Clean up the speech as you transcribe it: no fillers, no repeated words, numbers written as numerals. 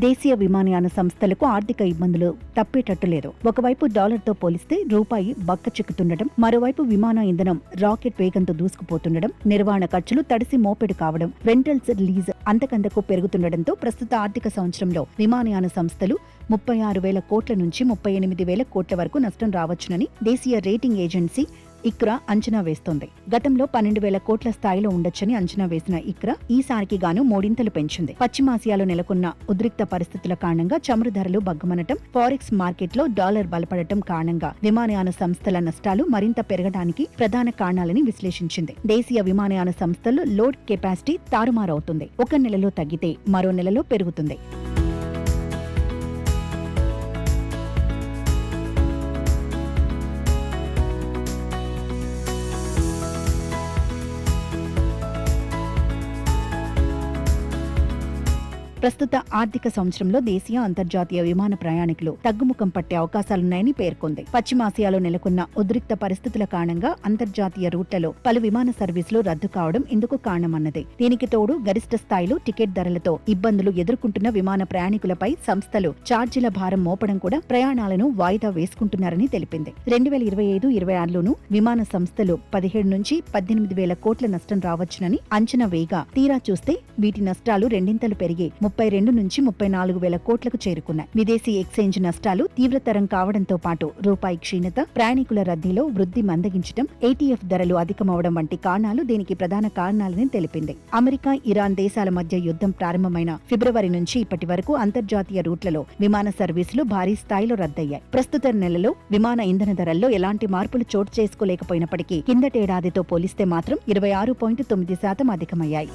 దేశీయ విమానయాన సంస్థలకు ఆర్థిక ఇబ్బందులు తప్పేటట్టు లేదు. ఒకవైపు డాలర్తో పోలిస్తే రూపాయి బక్కచిక్కుతుండటం, మరోవైపు విమాన ఇంధనం రాకెట్ వేగంతో దూసుకుపోతుండడం, నిర్వహణ ఖర్చులు తడిసి మోపెడు కావడం, రెంటల్స్ లీజ్ అంతకంతకు పెరుగుతుండటంతో ప్రస్తుత ఆర్థిక సంవత్సరంలో విమానయాన సంస్థలు 36,000 కోట్ల నుంచి 38,000 కోట్ల వరకు నష్టం రావచ్చునని దేశీయ రేటింగ్ ఏజెన్సీ ఇక్రా అంచనా వేస్తోంది. గతంలో 12,000 కోట్ల స్థాయిలో ఉండొచ్చని అంచనా వేసిన ఇక్రా ఈసారికి గాను మూడింతలు పెంచింది. పశ్చిమాసియాలో నెలకొన్న ఉద్రిక్త పరిస్థితుల కారణంగా చమురు ధరలు బగ్గుమనటం, ఫారెక్స్ మార్కెట్లో డాలర్ బలపడటం కారణంగా విమానయాన సంస్థల నష్టాలు మరింత పెరగడానికి ప్రధాన కారణాలని విశ్లేషించింది. దేశీయ విమానయాన సంస్థల్లో లోడ్ కెపాసిటీ తారుమారవుతుంది. ఒక నెలలో తగ్గితే మరో నెలలో పెరుగుతుంది. ప్రస్తుత ఆర్థిక సంవత్సరంలో దేశీయ అంతర్జాతీయ విమాన ప్రయాణికులు తగ్గుముఖం పట్టే అవకాశాలున్నాయని పేర్కొంది. పశ్చిమాసియాలో నెలకొన్న ఉద్రిక్త పరిస్థితుల కారణంగా అంతర్జాతీయ రూట్లలో పలు విమాన సర్వీసులు రద్దు కావడం ఇందుకు కారణమన్నది. దీనికి తోడు గరిష్ట స్థాయిలో టికెట్ ధరలతో ఇబ్బందులు ఎదుర్కొంటున్న విమాన ప్రయాణికులపై సంస్థలు ఛార్జీల భారం మోపడం కూడా ప్రయాణాలను వాయిదా వేసుకుంటున్నారని తెలిపింది. 2025-26లోనూ విమాన సంస్థలు 17 నుంచి 18,000 కోట్ల నష్టం రావచ్చునని అంచనా వేయగా తీరా చూస్తే వీటి నష్టాలు రెండింతలు పెరిగి 32 నుంచి 34,000 కోట్లకు చేరుకున్నాయి. విదేశీ ఎక్స్చేంజ్ నష్టాలు తీవ్రతరం కావడంతో పాటు రూపాయి క్షీణత, ప్రయాణికుల రద్దీలో వృద్ధి మందగించడం, ఏటీఎఫ్ ధరలు అధికమవడం వంటి కారణాలు దీనికి ప్రధాన కారణాలని తెలిపింది. అమెరికా, ఇరాన్ దేశాల మధ్య యుద్ధం ప్రారంభమైన ఫిబ్రవరి నుంచి ఇప్పటి వరకు అంతర్జాతీయ రూట్లలో విమాన సర్వీసులు భారీ స్థాయిలో రద్దయ్యాయి. ప్రస్తుత నెలలో విమాన ఇంధన ధరల్లో ఎలాంటి మార్పులు చోటు చేసుకోలేకపోయినప్పటికీ కిందటేడాదితో పోలిస్తే మాత్రం 26.9% అధికమయ్యాయి.